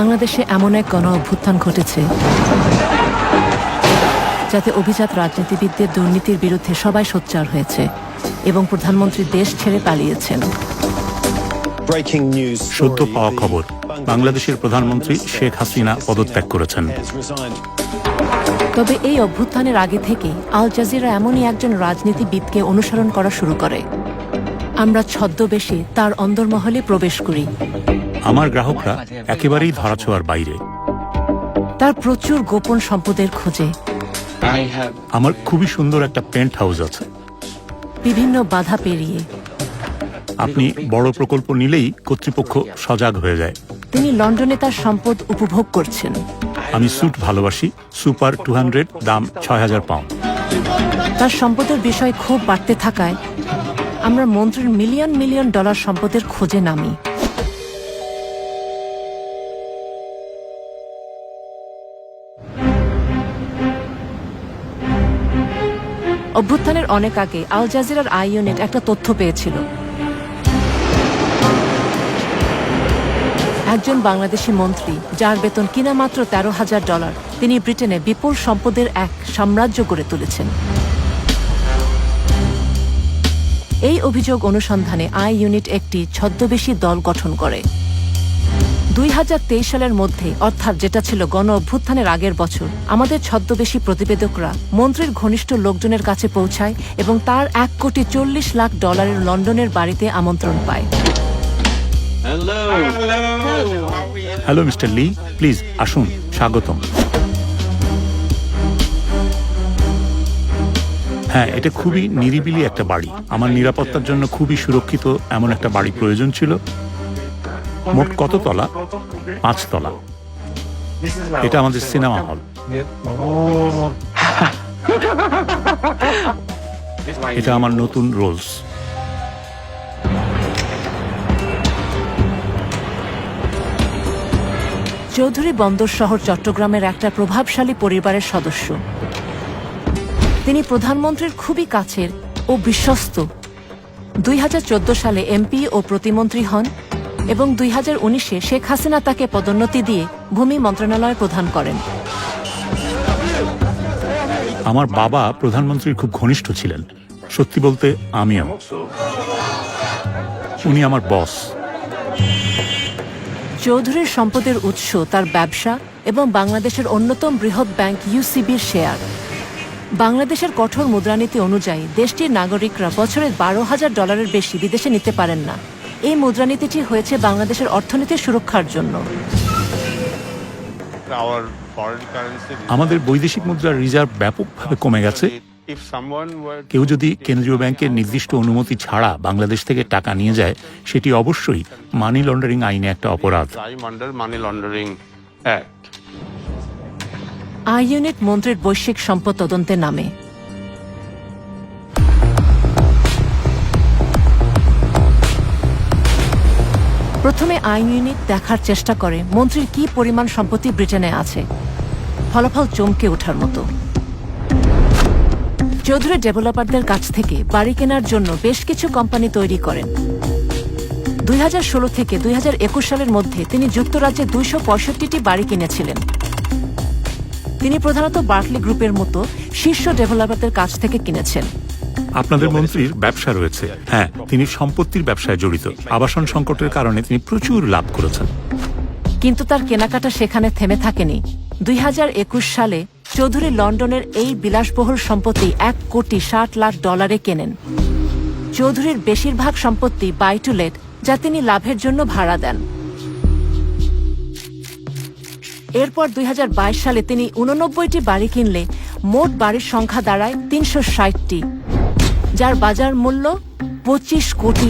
বাংলাদেশে এমন এক গণ অভ্যুত্থান ঘটেছে যাতে অভিজাত রাজনীতিবিদদের দুর্নীতির বিরুদ্ধে সবাই সোচ্চার হয়েছে এবং প্রধানমন্ত্রী দেশ ছেড়ে পালিয়েছেন। সদ্য পাওয়া খবর, বাংলাদেশের প্রধানমন্ত্রী শেখ হাসিনা পদত্যাগ করেছেন। তবে এই অভ্যুত্থানের আগে থেকেই আল জাজিরা এমনই একজন রাজনীতিবিদকে অনুসরণ করা শুরু করে। আমরা ছদ্মবেশে তার অন্দরমহলে প্রবেশ করি। আমার গ্রাহকরা একেবারেই ধরাছোঁয়ার বাইরে। তার প্রচুর গোপন সম্পদের খোঁজে। আমার খুবই সুন্দর একটা পেন্ট হাউস আছে। বিভিন্ন বাধা পেরিয়ে আপনি বড় প্রকল্প নিলেই কর্তৃপক্ষ সজাগ হয়ে যায়। তিনি লন্ডনে তার সম্পদ উপভোগ করছেন। আমি স্যুট ভালোবাসি, সুপার 200, দাম ৬,০০০ পাউন্ড। তার সম্পদের বিষয় খুব বাড়তে থাকায় আমরা মন্ত্রীর মিলিয়ন মিলিয়ন ডলার সম্পদের খোঁজে নামি। অভ্যুত্থানের অনেক আগে আল জাজিরার আই ইউনিট একটা তথ্য পেয়েছিল। একজন বাংলাদেশি মন্ত্রী, যার বেতন কিনা মাত্র $13,000, তিনি ব্রিটেনে বিপুল সম্পদের এক সাম্রাজ্য গড়ে তুলেছেন। এই অভিযোগ অনুসন্ধানে আই ইউনিট একটি ছদ্মবেশী দল গঠন করে। 2023 সালের মধ্যে, অর্থাৎ যেটা ছিল গণ অভ্যুত্থানের আগের বছর, আমাদের ছদ্মবেশী প্রতিবেদকরা মন্ত্রীর ঘনিষ্ঠ লোকজনের কাছে পৌঁছায় এবং তার $1,40,00,000 লন্ডনের বাড়িতে আমন্ত্রণ পায়। হ্যালো মিস্টার লি, প্লিজ আসুন, স্বাগতম। হ্যাঁ, এটা খুবই নিরিবিলি একটা বাড়ি। আমার নিরাপত্তার জন্য খুবই সুরক্ষিত এমন একটা বাড়ি প্রয়োজন ছিল। মোট কত তলা? 5 তলা। এটা আমাদের সিনেমা হল। এটা আমার নতুন রোলস। চৌধুরী বন্দর শহর চট্টগ্রামের একটা প্রভাবশালী পরিবারের সদস্য। তিনি প্রধানমন্ত্রীর খুবই কাছের ও বিশ্বস্ত। 2014 সালে এমপি ও প্রতিমন্ত্রী হন এবং 2019-এ শেখ হাসিনা তাকে পদোন্নতি দিয়ে ভূমি মন্ত্রণালয় প্রধান করেন। আমার বাবা প্রধানমন্ত্রীর খুব ঘনিষ্ঠ ছিলেন। সত্যি বলতে আমিও। উনি আমার বস। চৌধুরীর সম্পদের উৎস তার ব্যবসা এবং বাংলাদেশের অন্যতম বৃহৎ ব্যাংক ইউসিবির শেয়ার। বাংলাদেশের কঠোর মুদ্রানীতি অনুযায়ী দেশটির নাগরিকরা বছরে $12,000 বেশি বিদেশে নিতে পারেন না। এই মুদ্রানীতিটি হয়েছে বাংলাদেশের অর্থনীতির সুরক্ষার জন্য। আমাদের বৈদেশিক মুদ্রার রিজার্ভ ব্যাপকভাবে কমে গেছে। কেউ যদি কেন্দ্রীয় ব্যাংকের নির্দিষ্ট অনুমতি ছাড়া বাংলাদেশ থেকে টাকা নিয়ে যায়, সেটি অবশ্যই মানি লন্ডারিং আইনে একটা অপরাধ। আই ইউনিট মন্ত্রীর বৈশ্বিক সম্পদ তদন্তে নামে। প্রথমে আই ইউনিট দেখার চেষ্টা করে মন্ত্রীর কি পরিমাণ সম্পত্তি ব্রিটেনে আছে। ফলাফল চমকে ওঠার মতো। চৌধুরী ডেভেলপারদের কাছ থেকে বাড়ি কেনার জন্য বেশ কিছু কোম্পানি তৈরি করেন। 2016 থেকে 2021 সালের মধ্যে তিনি যুক্তরাজ্যে 265টি বাড়ি কিনেছিলেন। তিনি প্রধানত বার্কলি গ্রুপের মতো শীর্ষ ডেভেলপারদের কাছ থেকে কিনেছেন। আপনাদের মন্ত্রীর ব্যবসা রয়েছে। হ্যাঁ, তিনি সম্পত্তির ব্যবসায় জড়িত। আবাসন সংকটের কারণে তিনি প্রচুর লাভ করেছেন। কিন্তু তার কেনাকাটা সেখানে থেমে থাকেনি। 2021 সালে চৌধুরী লন্ডনের এই বিলাসবহুল সম্পত্তি $1,60,00,000 কেনেন। চৌধুরীর বেশিরভাগ সম্পত্তি বাই টু লেট, যা তিনি লাভের জন্য ভাড়া দেন। এরপর 2022 সালে তিনি 89টি বাড়ি কিনলে মোট বাড়ির সংখ্যা দাঁড়ায় 360টি, যার বাজার মূল্য $25 কোটি।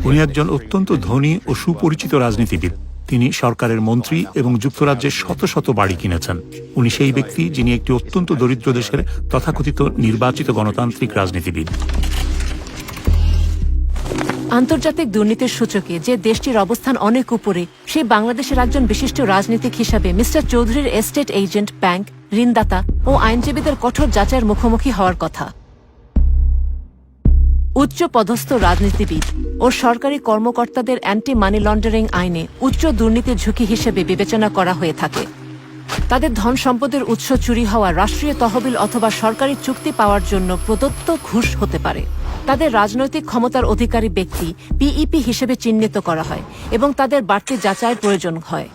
উনি একজন অত্যন্ত ধনী ও সুপরিচিত রাজনীতিবিদ। তিনি সরকারের মন্ত্রী এবং যুক্তরাজ্যের শত শত বাড়ি কিনেছেন। উনি সেই ব্যক্তি যিনি একটি অত্যন্ত দরিদ্র দেশের তথাকথিত নির্বাচিত গণতান্ত্রিক রাজনীতিবিদ। আন্তর্জাতিক দুর্নীতির সূচকে যে দেশটির অবস্থান অনেক উপরে, সেই বাংলাদেশের একজন বিশিষ্ট রাজনীতিক হিসাবে মিস্টার চৌধুরীর এস্টেট এজেন্ট, ব্যাংক, ঋণদাতা ও আইনজীবীদের কঠোর যাচাইয়ের মুখোমুখি হওয়ার কথা। উচ্চ পদস্থ রাজনীতিবিদ ও সরকারি কর্মকর্তাদের অ্যান্টি মানি লন্ডারিং আইনে উচ্চ দুর্নীতির ঝুঁকি হিসেবে বিবেচনা করা হয়ে থাকে। তাদের ধন সম্পদের উৎস চুরি হওয়া রাষ্ট্রীয় তহবিল অথবা সরকারি চুক্তি পাওয়ার জন্য প্রদত্ত ঘুষ হতে পারে। তাদের রাজনৈতিক ক্ষমতার অধিকারী ব্যক্তি পিইপি হিসেবে চিহ্নিত করা হয় এবং তাদের বাড়তি যাচাইয়ের প্রয়োজন হয়।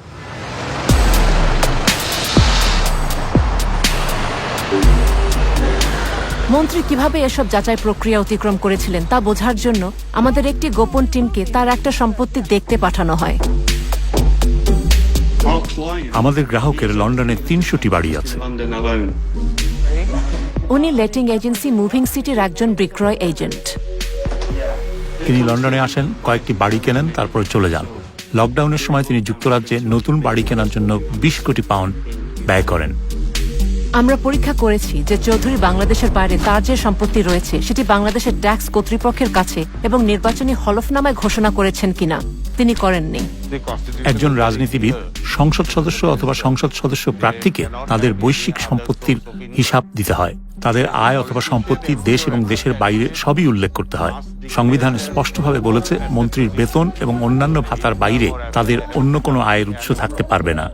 মন্ত্রী কিভাবে এসব যাচাই প্রক্রিয়া অতিক্রম করেছিলেন তা বোঝার জন্য আমাদের একটি গোপন টিমকে তার একটা সম্পত্তি দেখতে পাঠানো হয়। আমাদের গ্রাহকের লন্ডনে ৩০০টি বাড়ি আছে। উনি লেটিং এজেন্সি মুভিং সিটির একজন বিক্রয় এজেন্ট। তিনি লন্ডনে আসেন, কয়েকটি বাড়ি কেনেন, তারপরে চলে যান। লকডাউনের সময় তিনি যুক্তরাজ্যে নতুন বাড়ি কেনার জন্য ২০ কোটি পাউন্ড ব্যয় করেন। আমরা পরীক্ষা করেছি যে চৌধুরী বাংলাদেশের বাইরে তার যে সম্পত্তি রয়েছে সেটি বাংলাদেশের ট্যাক্স কর্তৃপক্ষের কাছে এবং নির্বাচনী হলফনামায় ঘোষণা করেছেন কিনা। তিনি করেননি। একজন রাজনীতিবিদ, সংসদ সদস্য অথবা সংসদ সদস্য প্রার্থীকে তাদের বৈশ্বিক সম্পত্তির হিসাব দিতে হয়। তাদের আয় অথবা সম্পত্তি দেশ এবং দেশের বাইরে সবই উল্লেখ করতে হয়। সংবিধান স্পষ্টভাবে বলেছে মন্ত্রীর বেতন এবং অন্যান্য ভাতার বাইরে তাদের অন্য কোনো আয়ের উৎস থাকতে পারবে না।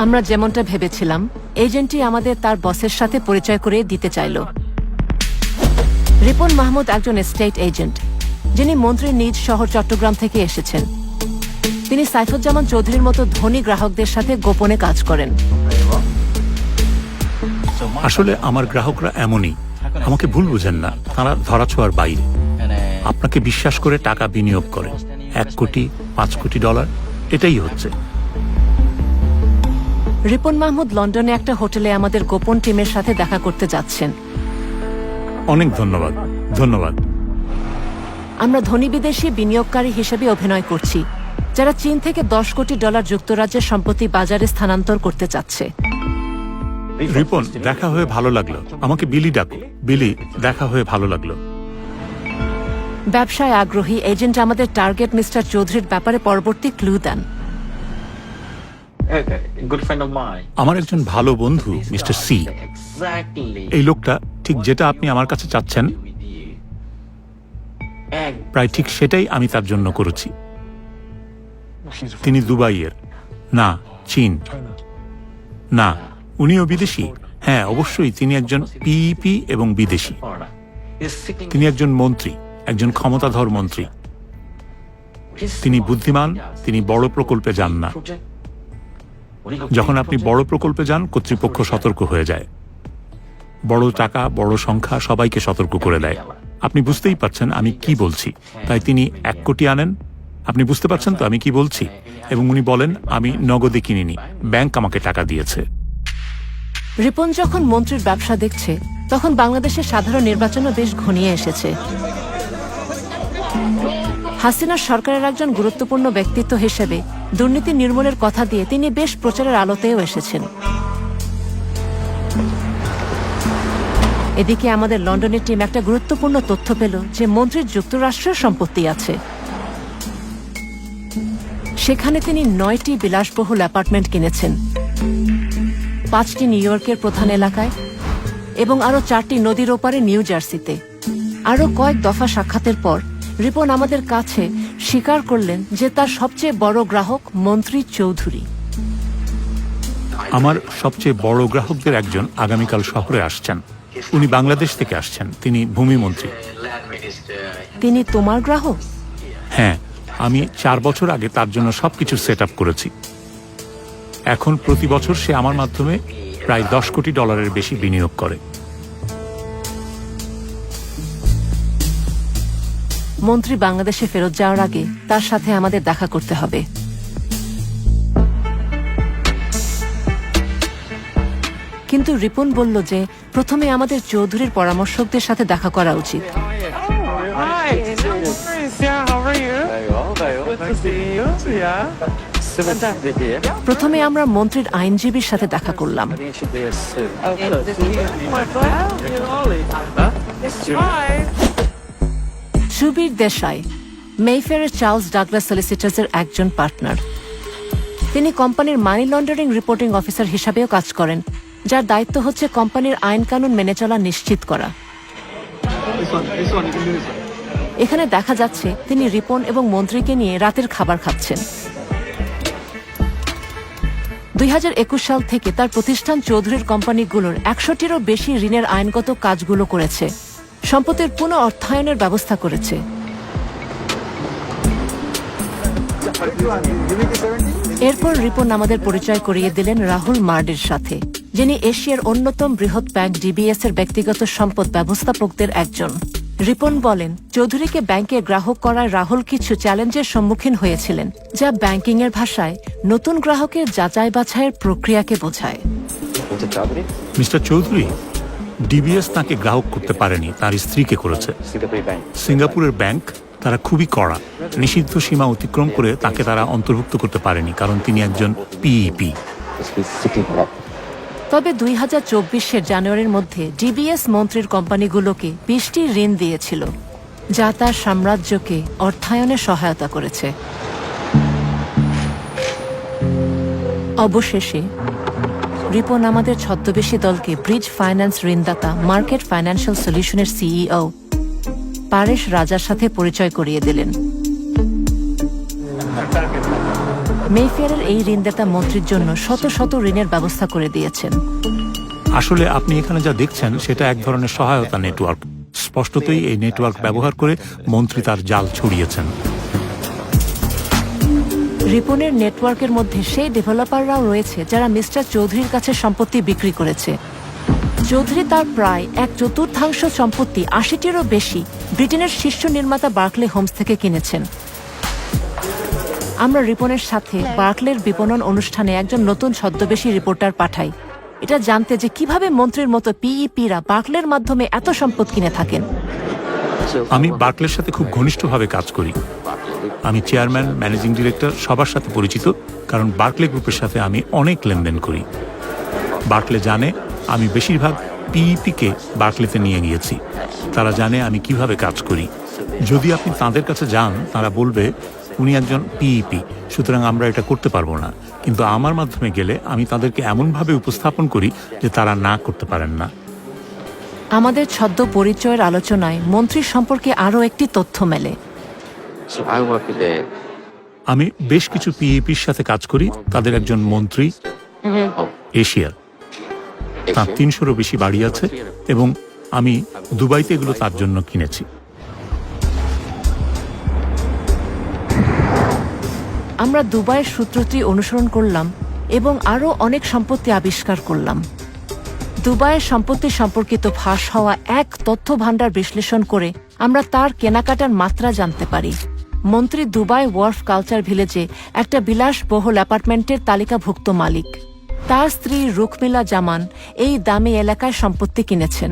আমরা যেমনটা ভেবেছিলাম, এজেন্টটি আমাদের তার বসের সাথে পরিচয় করে দিতে চাইল। রিপন মাহমুদ একজন এস্টেট এজেন্ট, যিনি মন্ত্রীর নিজ শহর চট্টগ্রাম থেকে এসেছেন। তিনি সাইফুজ্জামান চৌধুরীর মতো ধনী গ্রাহকদের সাথে গোপনে কাজ করেন। আসলে আমার গ্রাহকরা এমনই, আমাকে ভুল বুঝেন না, তারা ধরাছোঁয়ার বাইরে। আপনাকে বিশ্বাস করে টাকা বিনিয়োগ করে, 1 কোটি, 5 কোটি ডলার, এটাই হচ্ছে। রিপন মাহমুদ লন্ডনে একটা হোটেলে আমাদের গোপন টিমের সাথে দেখা করতে যাচ্ছেন। অনেক ধন্যবাদ। ধন্যবাদ। আমরা ধনী বিদেশি বিনিয়োগকারী হিসেবে অভিনয় করছি, যারা চীন থেকে 10 কোটি ডলার যুক্তরাজ্যের সম্পত্তি বাজারে স্থানান্তর করতে চাচ্ছে। রিপন, দেখা হয়ে ভালো লাগলো। আমাকে বিলি ডাকো। বিলি, দেখা হয়ে ভালো লাগলো। ব্যবসায় আগ্রহী এজেন্ট আমাদের টার্গেট মিস্টার চৌধুরীর ব্যাপারে পরবর্তী ক্লু দেন। আমার একজন ভালো বন্ধু মিস্টার সি, এই লোকটা ঠিক যেটা আপনি আমার কাছে চাচ্ছেন, প্রায় ঠিক সেটাই আমি তার জন্য করেছি। তিনি দুবাইয়ের, না চীন, না উনিও বিদেশি। হ্যাঁ, অবশ্যই তিনি একজন পিইপি এবং বিদেশি। তিনি একজন মন্ত্রী, একজন ক্ষমতাধর মন্ত্রী। তিনি বুদ্ধিমান, তিনি বড় প্রকল্পে যান না। যখন আপনি বড় প্রকল্পে যান, কর্তৃপক্ষ সতর্ক হয়ে যায়। বড় টাকা, বড় সংখ্যা সবাইকে সতর্ক করে দেয়। আপনি বুঝতেই পারছেন আমি কি বলছি। তাই তিনি 1 কোটি আনেন। আপনি বুঝতে পারছেন তো আমি কি বলছি? এবং উনি বলেন আমি নগদে কিনিনি, ব্যাংক আমাকে টাকা দিয়েছে। রিপন যখন মন্ত্রীর ব্যবসা দেখছে, তখন বাংলাদেশের সাধারণ নির্বাচনও বেশ ঘনিয়ে এসেছে। হাসিনার সরকারের একজন গুরুত্বপূর্ণ ব্যক্তিত্ব হিসেবে দুর্নীতি নির্মূলের কথা দিয়ে তিনি বেশ প্রচারের আলোতেও এসেছেন। এদিকে আমাদের লন্ডনের টিম একটা গুরুত্বপূর্ণ তথ্য পেল যে মন্ত্রীর যুক্তরাষ্ট্রের সম্পত্তি আছে। সেখানে তিনি 9টি বিলাসবহুল অ্যাপার্টমেন্ট কিনেছেন, 5টি নিউ ইয়র্কের প্রধান এলাকায় এবং আরো 4টি নদীর ওপারে নিউ জার্সিতে। আরো কয়েক দফা সাক্ষাতের পর রিপন আমাদের কাছে স্বীকার করলেন যে তার সবচেয়ে বড় গ্রাহক মন্ত্রী চৌধুরী। আমার সবচেয়ে বড় গ্রাহকদের একজন আগামীকাল শহরে আসছেন। উনি বাংলাদেশ থেকে আসছেন। তিনি ভূমিমন্ত্রী। তিনি তোমার গ্রাহক? হ্যাঁ, আমি 4 বছর আগে তার জন্য সবকিছু সেট আপ করেছি। এখন প্রতি বছর সে আমার মাধ্যমে প্রায় 10 কোটি ডলারের বেশি বিনিয়োগ করে। মন্ত্রী বাংলাদেশে ফেরত যাওয়ার আগে তার সাথে আমাদের দেখা করতে হবে। কিন্তু রিপন বলল যে প্রথমে আমাদের চৌধুরীর পরামর্শকদের সাথে দেখা করা উচিত। প্রথমে আমরা মন্ত্রীর আইনজীবীর সাথে দেখা করলাম। সুবীর দেশাই, মেইফেয়ারের চার্লস ডাগলাস সলিসিটার্সের একজন পার্টনার। তিনি কোম্পানির মানি লন্ডারিং রিপোর্টিং অফিসার হিসাবেও কাজ করেন যার দায়িত্ব হচ্ছে কোম্পানির আইন কানুন মেনে চলা নিশ্চিত করা। এখানে দেখা যাচ্ছে তিনি রিপন এবং মন্ত্রীকে নিয়ে রাতের খাবার খাচ্ছেন। 2021 সাল থেকে তার প্রতিষ্ঠান চৌধুরীর কোম্পানিগুলোর 100টিরও বেশি ঋণের আইনগত কাজগুলো করেছে, সম্পত্তির পুনঃ অর্থায়নের ব্যবস্থা করেছে। এরপর রিপন আমাদের পরিচয় করিয়ে দিলেন রাহুল মার্ডির সাথে, যিনি এশিয়ার অন্যতম বৃহৎ ব্যাংক ডিবিএস এর ব্যক্তিগত সম্পদ ব্যবস্থাপকদের একজন। রিপন বলেন, চৌধুরীকে ব্যাংকে গ্রাহক করায় রাহুল কিছু চ্যালেঞ্জের সম্মুখীন হয়েছিলেন, যা ব্যাংকিং এর ভাষায় নতুন গ্রাহকের যাচাই বাছাইয়ের প্রক্রিয়াকে বোঝায়। মিস্টার চৌধুরী, ডিবিএস তাকে গ্রাহক করতে পারেনি, তার স্ত্রীকে করেছে। সিঙ্গাপুরের ব্যাংক তারা খুবই কড়া, নিষিদ্ধ সীমা অতিক্রম করে তাকে তারা অন্তর্ভুক্ত করতে পারেনি, কারণ তিনি একজন পিইপি। তবে 2024 জানুয়ারির মধ্যে ডিবিএস মন্ত্রীর কোম্পানিগুলোকে 20টি ঋণ দিয়েছিল, যা তার সাম্রাজ্যকে অর্থায়নে সহায়তা করেছে। অবশেষে রিপন আমাদের ছদ্মবেশী দলকে ব্রিজ ফাইন্যান্স ঋণদাতা মার্কেট ফাইন্যান্সিয়াল সলিউশনের সিইও পারেশ রাজার সাথে পরিচয় করিয়ে দিলেন। মেফেয়ারের এই ঋণদাতা মন্ত্রীর জন্য শত শত ঋণের ব্যবস্থা করে দিয়েছেন। আসলে আপনি এখানে যা দেখছেন সেটা এক ধরনের সহায়তা নেটওয়ার্ক। স্পষ্টতই এই নেটওয়ার্ক ব্যবহার করে মন্ত্রী তার জাল ছড়িয়েছেন। রিপনের নেটওয়ার্কের মধ্যে সেই ডেভেলপাররাও রয়েছে যারা মিস্টার চৌধুরীর কাছে সম্পত্তি বিক্রি করেছে। চৌধুরী তার প্রায় 1/4 সম্পত্তি, 80টিরও বেশি, ব্রিটেনের শীর্ষ নির্মাতা বার্কলে হোমস থেকে কিনেছেন। আমরা রিপনের সাথে বার্কলের বিপণন অনুষ্ঠানে একজন নতুন ছদ্মবেশী রিপোর্টার পাঠাই, এটা জানতে যে কিভাবে মন্ত্রীর মতো পিইপিরা বার্কলের মাধ্যমে এত সম্পদ কিনে থাকেন। আমি বার্কলের সাথে খুব ঘনিষ্ঠভাবে কাজ করি। আমি চেয়ারম্যান, ম্যানেজিং ডিরেক্টর সবার সাথে পরিচিত, কারণ বার্কলে গ্রুপের সাথে আমি অনেক লেনদেন করি। বার্কলে জানে আমি বেশিরভাগ পিইপিকে বার্কলেতে নিয়ে গিয়েছি। তারা জানে আমি কিভাবে কাজ করি। যদি আপনি তাদের কাছে যান, তারা বলবে উনি একজন পিইপি, সুতরাং আমরা এটা করতে পারবো না। কিন্তু আমার মাধ্যমে গেলে আমি তাদেরকে এমনভাবে উপস্থাপন করি যে তারা না করতে পারেন না। আমাদের ছদ্ম পরিচয়ের আলোচনায় মন্ত্রীর সম্পর্কে আরও একটি তথ্য মেলে। আমি বেশ কিছু পিইপির সাথে কাজ করি। তাদের একজন মন্ত্রী এশিয়ার, তার 300-রও বেশি বাড়ি আছে এবং আমি দুবাইতে এগুলো তার জন্য কিনেছি। আমরা দুবাইয়ের সূত্রটি অনুসরণ করলাম এবং আরও অনেক সম্পত্তি আবিষ্কার করলাম। দুবাইয়ের সম্পত্তি সম্পর্কিত ফাঁস হওয়া এক তথ্য ভাণ্ডার বিশ্লেষণ করে আমরা তার কেনাকাটার মাত্রা জানতে পারি। মন্ত্রী দুবাই ওয়ার্ফ কালচার ভিলেজে একটা বিলাসবহুল অ্যাপার্টমেন্টের তালিকাভুক্ত মালিক। তার স্ত্রী রুকমিলা জামান এই দামি এলাকায় সম্পত্তি কিনেছেন।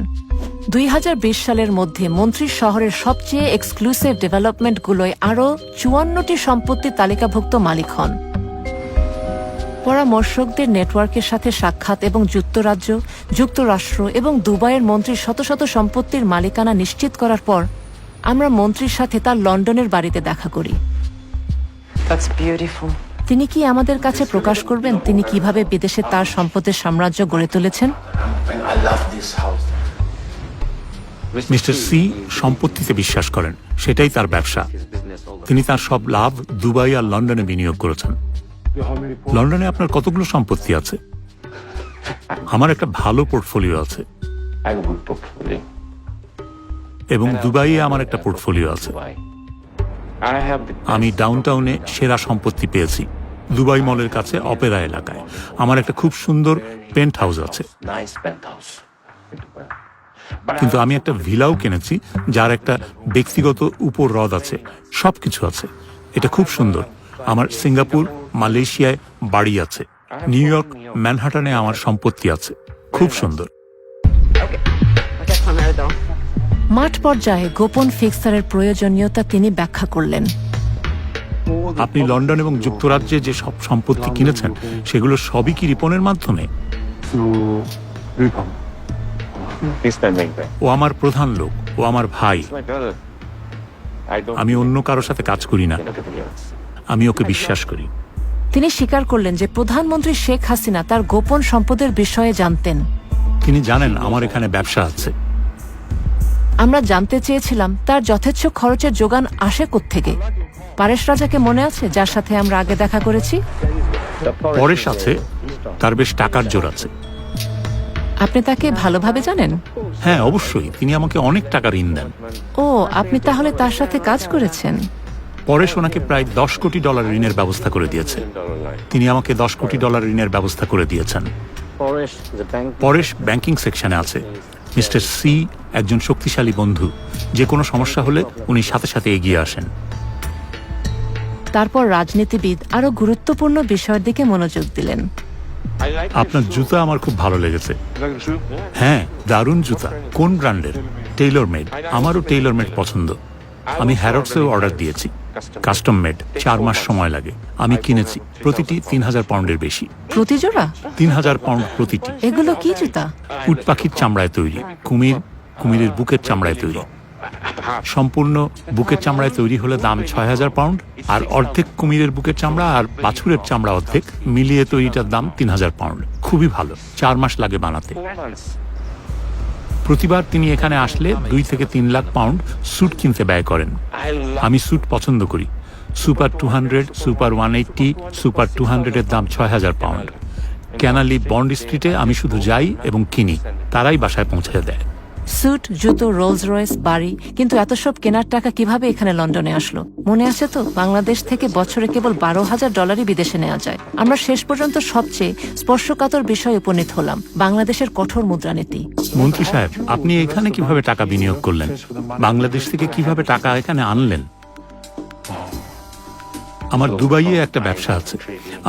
2020 সালের মধ্যে মন্ত্রীর শহরের সবচেয়ে এক্সক্লুসিভ ডেভেলপমেন্টগুলোয় আরও 54টি সম্পত্তি তালিকাভুক্ত মালিক হন। পরামর্শকদের নেটওয়ার্কের সাথে সাক্ষাৎ এবং যুক্তরাজ্য, যুক্তরাষ্ট্র এবং দুবাইয়ের মন্ত্রীর শত শত সম্পত্তির মালিকানা নিশ্চিত করার পর আমরা মন্ত্রীর সাথে তার লন্ডনের বাড়িতে দেখা করি। তিনি কি আমাদের কাছে প্রকাশ করবেন তিনি কিভাবে বিদেশে তার সম্পদের সাম্রাজ্য গড়ে তুলেছেন? মিস্টার সি সম্পত্তিতে বিশ্বাস করেন, সেটাই তার ব্যবসা। তিনি তার সব লাভ দুবাই আর লন্ডনে বিনিয়োগ করেছেন। লন্ডনে আপনার কতগুলো সম্পত্তি আছে? আমার একটা ভালো পোর্টফোলিও আছে এবং দুবাইয়ে আমার একটা পোর্টফোলিও আছে। আমি ডাউনটাউনে সেরা সম্পত্তি পেয়েছি, দুবাই মলের কাছে অপেরা এলাকায়। আমার একটা খুব সুন্দর পেন্ট হাউস আছে, কিন্তু আমি একটা ভিলাও কিনেছি যার একটা ব্যক্তিগত উপর হ্রদ আছে, সবকিছু আছে। এটা খুব সুন্দর। আমার সিঙ্গাপুর, মালয়েশিয়ায় বাড়ি আছে, নিউ ইয়র্ক, ম্যানহাটনে আমার সম্পত্তি আছে, খুব সুন্দর। মাঠ পর্যায়ে গোপন ফিক্সারের প্রয়োজনীয়তা তিনি ব্যাখ্যা করলেন। আপনি লন্ডন এবং যুক্তরাজ্যে যে সব সম্পত্তি কিনেছেন সেগুলো সবই কি রিপনের মাধ্যমে? ও আমার প্রধান লোক, ও আমার ভাই। আমি অন্য কারোর সাথে কাজ করি না, আমি ওকে বিশ্বাস করি। তিনি স্বীকার করলেন যে প্রধানমন্ত্রী শেখ হাসিনা তার গোপন সম্পদের বিষয়ে জানতেন। তিনি জানেন আমার এখানে ব্যবসা আছে। আমরা জানতে চেয়েছিলাম তার যথেচ্ছ খরচের যোগান আসে কোত্থেকে। পারেশ রাজাকে মনে আছে, যার সাথে আমরা আগে দেখা করেছি? পরেশ আছে, তার বেশ টাকার জোর আছে। আপনি তাকে ভালোভাবে জানেন? হ্যাঁ, অবশ্যই। তিনি আমাকে অনেক টাকা ঋণ দেন। ও, আপনি তাহলে তার সাথে কাজ করেছেন? পরেশ ওনাকে প্রায় $10 কোটি ঋণের ব্যবস্থা করে দিয়েছে। তিনি আমাকে $10 কোটি ঋণের ব্যবস্থা করে দিয়েছেন। পরেশ ব্যাংকিং সেকশনে আছে। মিস্টার সি একজন শক্তিশালী বন্ধু। যে কোনো সমস্যা হলে উনি সাথে সাথে এগিয়ে আসেন। তারপর রাজনীতিবিদ আরো গুরুত্বপূর্ণ বিষয়ের দিকে মনোযোগ দিলেন। আপনার জুতা আমার খুব ভালো লেগেছে। হ্যাঁ, দারুণ জুতা। কোন ব্র্যান্ডের? Taylor made. আমারও টেইলর মেড পছন্দ। আমি হ্যারোডসেও অর্ডার দিয়েছি। Custom made. 4 মাস সময় লাগে। আমি কিনেছি। প্রতিটি 3000 পাউন্ডের বেশি। প্রতি জোড়া? 3000 পাউন্ড প্রতিটি। এগুলো কি জুতা? উট পাখির চামড়ায় তৈরি। কুমিরের বুকের চামড়ায় তৈরি। সম্পূর্ণ বুকের চামড়ায় তৈরি হলে দাম 6000 পাউন্ড, আর অর্ধেক কুমিরের বুকের চামড়া আর বাছুরের চামড়া অর্ধেক মিলিয়ে তৈরিটার দাম 3000 পাউন্ড। খুবই ভালো। 4 মাস লাগে বানাতে। প্রতিবার তিনি এখানে আসলে 2 থেকে 3 লাখ পাউন্ড স্যুট কিনতে ব্যয় করেন। আমি স্যুট পছন্দ করি। সুপার 200, সুপার 180, সুপার 200 এর দাম 6000 পাউন্ড। ক্যানালি বন্ড স্ট্রিটে আমি শুধু যাই এবং কিনি, তারাই বাসায় পৌঁছে দেয়। স্যুট, জুতো, রোলস রয়েস, বাড়ি, কিন্তু এত সব কেনার টাকা কিভাবে এখানে লন্ডনে আসলো? মনে আছে তো, বাংলাদেশ থেকে বছরে কেবল $12,000 বিদেশে নেওয়া যায়। আমরা শেষ পর্যন্ত সবচেয়ে স্পর্শকাতর বিষয়ে উপনীত হলাম, বাংলাদেশের কঠোর মুদ্রানীতি। মন্ত্রী সাহেব, আপনি এখানে কিভাবে টাকা বিনিয়োগ করলেন? বাংলাদেশ থেকে কিভাবে টাকা এখানে আনলেন? আমার দুবাইয়ে একটা ব্যবসা আছে।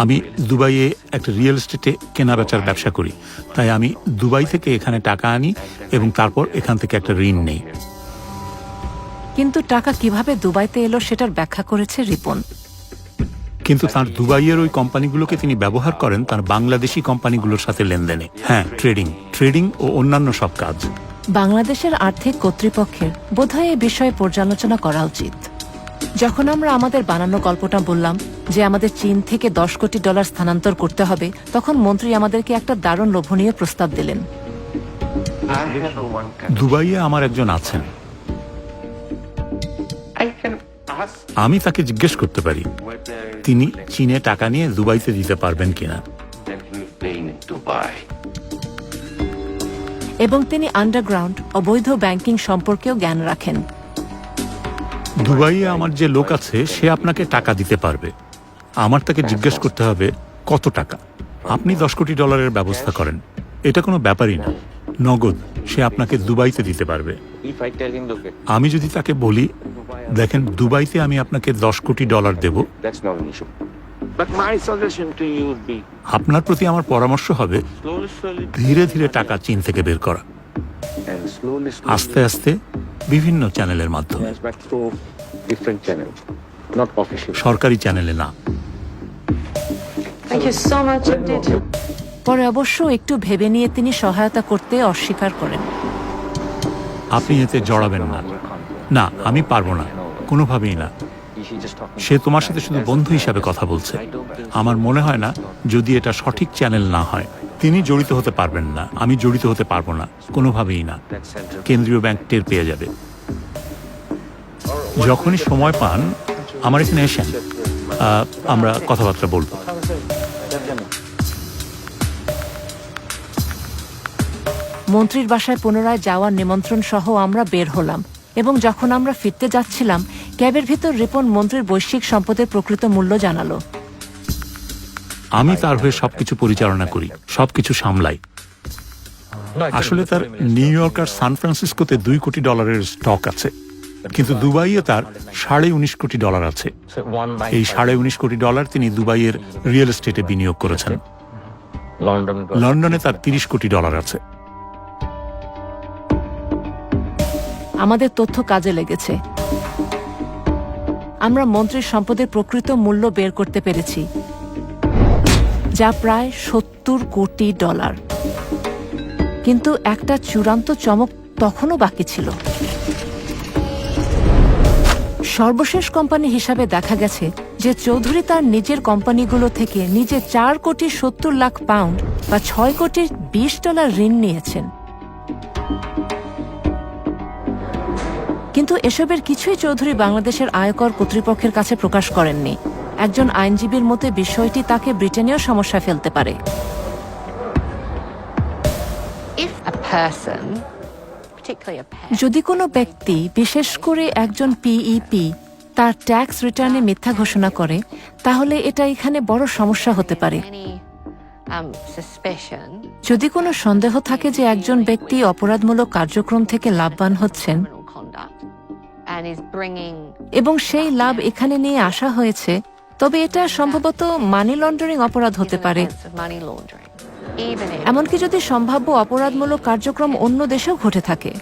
আমি দুবাইয়ে একটা রিয়েল এস্টেটে কেনা বেচার ব্যবসা করি। তাই আমি দুবাই থেকে এখানে টাকা আনি এবং তারপর এখান থেকে একটা ঋণ নেই। কিন্তু টাকা কিভাবে দুবাইতে এলো সেটার ব্যাখ্যা করেছে রিপন। কিন্তু তার দুবাইয়ের ওই কোম্পানিগুলোকে তিনি ব্যবহার করেন তার বাংলাদেশি কোম্পানিগুলোর সাথে লেনদেনে। হ্যাঁ, ট্রেডিং ও অন্যান্য সব কাজ। বাংলাদেশের আর্থিক কর্তৃপক্ষের বোধহয় এই বিষয়ে পর্যালোচনা করা উচিত। যখন আমরা আমাদের বানানো গল্পটা বললাম যে আমাদের চীন থেকে $10 কোটি স্থানান্তর করতে হবে, তখন মন্ত্রী আমাদেরকে একটা দারুণ লোভনীয় প্রস্তাব দিলেন। দুবাইয়ে আমার একজন আছেন। আমি তাকে জিজ্ঞেস করতে পারি তিনি চীনে টাকা নিয়ে দুবাইতে দিতে পারবেন কিনা। এবং তিনি আন্ডারগ্রাউন্ড অবৈধ ব্যাংকিং সম্পর্কেও জ্ঞান রাখেন। দুবাইয়ে আমার যে লোক আছে সে আপনাকে টাকা দিতে পারবে। আমার তাকে জিজ্ঞেস করতে হবে কত টাকা। আপনি $10 কোটি ব্যবস্থা করেন, এটা কোনো ব্যাপারই না। নগদ সে আপনাকে দুবাইতে দিতে পারবে। আমি যদি তাকে বলি, দেখেন দুবাইতে আমি আপনাকে $10 কোটি দেব, আপনার প্রতি আমার পরামর্শ হবে ধীরে ধীরে টাকা চীন থেকে বের করা, আস্তে আস্তে বিভিন্ন চ্যানেলের মাধ্যমে, সরকারি চ্যানেলে না। পরে অবশ্য একটু ভেবে নিয়ে তিনি সহায়তা করতে অস্বীকার করেন। আপনি এতে জড়াবেন না। না, আমি পারবো না, কোনোভাবেই না। সে তোমার সাথে শুধু বন্ধু হিসাবে কথা বলছে। আমার মনে হয় না, যদি এটা সঠিক চ্যানেল না হয়। তিনি জড়িত হতে পারবেন না, আমি জড়িত হতে পারবো না, কোনোভাবেই না। কেন্দ্রীয় ব্যাংক টের পেয়ে যাবে। যখনই সময় পান আমার এখানে এসেন, আমরা কথাবার্তা বলবো। মন্ত্রীর বাসায় পুনরায় যাওয়ার নিমন্ত্রণ সহ আমরা বের হলাম, এবং যখন আমরা ফিরতে যাচ্ছিলাম, ক্যাবের ভিতর রিপন মন্ত্রীর বৈশ্বিক সম্পদের প্রকৃত মূল্য জানালো। আমি তার হয়ে সবকিছু পরিচালনা করি, সবকিছু সামলাই। আসলে তার নিউ ইয়র্ক আর সান ফ্রান্সিসকোতে $2 কোটি স্টক আছে, কিন্তু দুবাইয়ে তার $19.5 কোটি আছে। এই $19.5 কোটি তিনি দুবাইয়ের রিয়েল এস্টেটে বিনিয়োগ করেছেন। লন্ডনে তার $30 কোটি আছে। আমাদের তথ্য কাজে লেগেছে। আমরা মন্ত্রীর সম্পদের প্রকৃত মূল্য বের করতে পেরেছি, যা প্রায় $70 কোটি। কিন্তু একটা চূড়ান্ত চমক তখনও বাকি ছিল। সর্বশেষ কোম্পানি হিসাবে দেখা গেছে যে চৌধুরী তার নিজের কোম্পানিগুলো থেকে নিজে 4 কোটি 70 লাখ পাউন্ড বা 6 কোটি $20 ঋণ নিয়েছেন। কিন্তু এসবের কিছুই চৌধুরী বাংলাদেশের আয়কর কর্তৃপক্ষের কাছে প্রকাশ করেননি। একজন আইনজীবীর মতে বিষয়টি তাকে ব্রিটেনেও সমস্যায় ফেলতে পারে। যদি কোনো ব্যক্তি, বিশেষ করে একজন পিইপি, তার ট্যাক্স রিটার্নে মিথ্যা ঘোষণা করে, তাহলে এটা এখানে বড় সমস্যা হতে পারে। যদি কোনো সন্দেহ থাকে যে একজন ব্যক্তি অপরাধমূলক কার্যক্রম থেকে লাভবান হচ্ছেন এবং সেই লাভ এখানে নিয়ে আসা হয়েছে, তবে এটা সম্ভবত মানি লন্ডারিং অপরাধ হতে পারে। এমনকি যদি সম্ভাব্য অপরাধমূলক কার্যক্রম অন্য দেশেও ঘটে থাকে।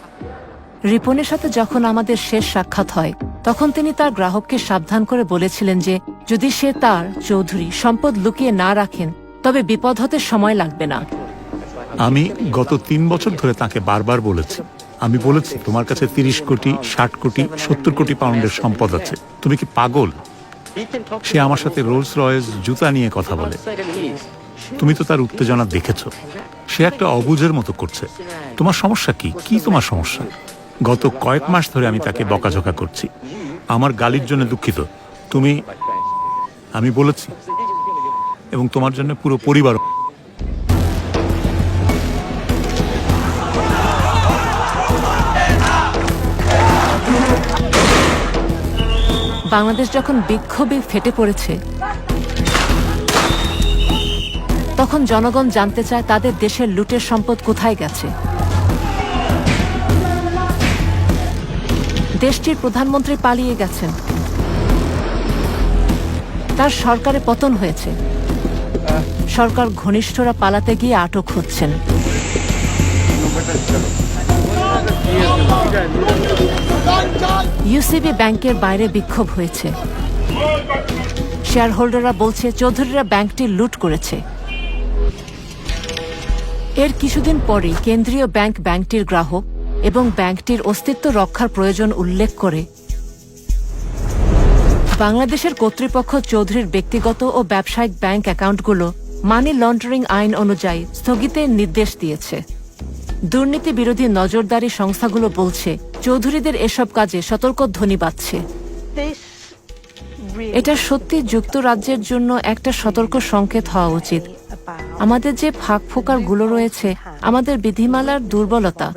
রিপনের সাথে যখন আমাদের শেষ সাক্ষাৎ হয়, তখন তিনি তার গ্রাহককে সাবধান করে বলেছিলেন যে যদি সে তার চৌধুরী সম্পদ লুকিয়ে না রাখেন, তবে বিপদ হতে সময় লাগবে না। আমি গত 3 বছর ধরে তাকে বারবার বলেছি, আমি বলেছি তোমার কাছে 30 কোটি 60 কোটি 70 কোটি পাউন্ডের সম্পদ আছে, তুমি কি পাগল? সে আমার সাথে রোলস রয়েস জুতা নিয়ে কথা বলে। তুমি তো তার উত্তেজনা দেখেছ, সে একটা অবুঝের মতো করছে। তোমার সমস্যা কি? কি তোমার সমস্যা? গত কয়েক মাস ধরে আমি তাকে বকাঝকা করছি। আমার গালির জন্য দুঃখিত, আমি বলেছি, এবং তোমার জন্য পুরো পরিবার। বাংলাদেশ যখন বিক্ষোভে ফেটে পড়েছে, তখন জনগণ জানতে চায় তাদের দেশের লুটের সম্পদ কোথায় গেছে। দেশটির প্রধানমন্ত্রী পালিয়ে গেছেন, তার সরকারে পতন হয়েছে, সরকার ঘনিষ্ঠরা পালাতে গিয়ে আটক হচ্ছেন। ইউসিবি ব্যাংকের বাইরে বিক্ষোভ হয়েছে। শেয়ার হোল্ডাররা বলছে চৌধুরীরা ব্যাংকটি লুট করেছে। এর কিছুদিন পরেই কেন্দ্রীয় ব্যাংক ব্যাংকটির গ্রাহক এবং ব্যাংকটির অস্তিত্ব রক্ষার প্রয়োজন উল্লেখ করে বাংলাদেশের কর্তৃপক্ষ চৌধুরীর ব্যক্তিগত ও ব্যবসায়িক ব্যাংক অ্যাকাউন্টগুলো মানি লন্ডারিং আইন অনুযায়ী স্থগিতের নির্দেশ দিয়েছে। দুর্নীতি বিরোধী নজরদারি সংস্থাগুলো বলছে চৌধুরীদের এসব কাজে সতর্ক ধ্বনি বাজছে। এটা সত্যি যুক্তরাজ্যের জন্য একটা সতর্ক সংকেত হওয়া উচিত। আমাদের যে ফাঁক ফোকরগুলো রয়েছে, আমাদের বিধিমালার দুর্বলতা,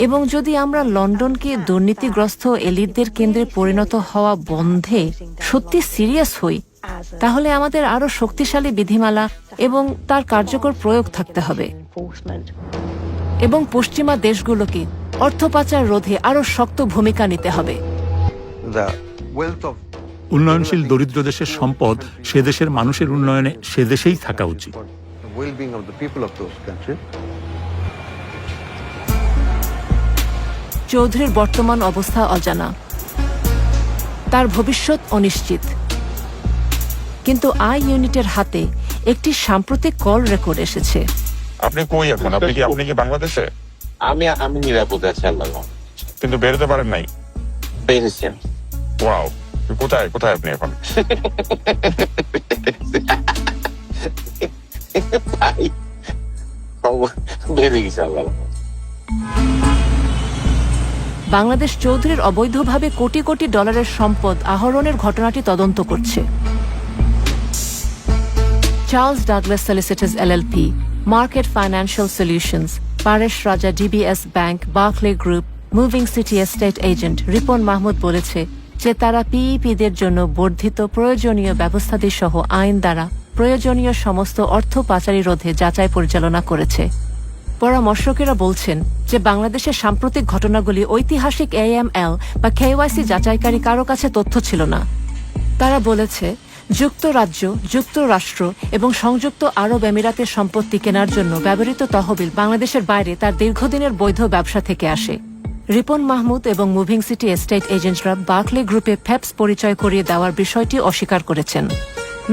এবং যদি আমরা লন্ডনকে দুর্নীতিগ্রস্ত এলিটদের কেন্দ্রে পরিণত হওয়া বন্ধে সত্যি সিরিয়াস হই, তাহলে আমাদের আরো শক্তিশালী বিধিমালা এবং তার কার্যকর প্রয়োগ থাকতে হবে, এবং পশ্চিমা দেশগুলোকে অর্থ পাচার রোধে আরো শক্ত ভূমিকা নিতে হবে। উন্নয়নশীল দরিদ্র দেশের সম্পদ সে দেশের মানুষের উন্নয়নে সে দেশেই থাকা উচিত। চৌধুরীর বর্তমান অবস্থা অজানা, তার ভবিষ্যৎ অনিশ্চিত, কিন্তু আই ইউনিটের হাতে একটি সাম্প্রতিক কল রেকর্ড এসেছে। আপনি কই এখন? আপনি কি বাংলাদেশে? আমি নিরাপদে আছি, আল্লাহ। কিন্তু বেরোতে পারেন নাই? পেরেছি। ওয়াও, কোথায় কোথায় আপনি এখন? বেরিয়ে গেছে, আল্লাহ। বাংলাদেশ চৌধুরীর অবৈধভাবে কোটি কোটি ডলারের সম্পদ আহরণের ঘটনাটি তদন্ত করছে। Charles Douglas solicitors LLP, market financial solutions, Paresh Raja DBS bank, Barclay group, moving city estate agent Ripon Mahmud বলেছে যে তারা পিইপিদের জন্য বর্ধিত প্রয়োজনীয় ব্যবস্থাদি সহ আইন দ্বারা প্রয়োজনীয় সমস্ত অর্থ পাচারি রোধে যাচাই পরিচালনা করেছে। পরামর্শকেরা বলছেন যে বাংলাদেশের সাম্প্রতিক ঘটনাগুলি ঐতিহাসিক AML বা KYC যাচাইকারী কারো কাছে তথ্য ছিল না। তারা বলেছে যুক্তরাজ্য, যুক্তরাষ্ট্র এবং সংযুক্ত আরব আমিরাতের সম্পত্তি কেনার জন্য ব্যবহৃত তহবিল বাংলাদেশের বাইরে তার দীর্ঘদিনের বৈধ ব্যবসা থেকে আসে। রিপন মাহমুদ এবং মুভিং সিটি এস্টেট এজেন্টরা বার্কলে গ্রুপে ফেপস পরিচয় করিয়ে দেওয়ার বিষয়টি অস্বীকার করেছেন।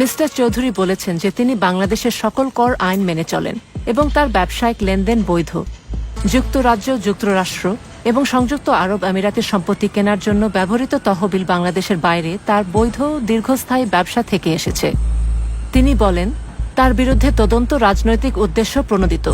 মিস্টার চৌধুরী বলেছেন যে তিনি বাংলাদেশের সকল কর আইন মেনে চলেন এবং তার ব্যবসায়িক লেনদেন বৈধ। যুক্তরাজ্য, যুক্তরাষ্ট্র এবং সংযুক্ত আরব আমিরাতের সম্পত্তি কেনার জন্য ব্যবহৃত তহবিল বাংলাদেশের বাইরে তার বৈধ দীর্ঘস্থায়ী ব্যবসা থেকে এসেছে। তিনি বলেন, তার বিরুদ্ধে তদন্ত রাজনৈতিক উদ্দেশ্য প্রণোদিত।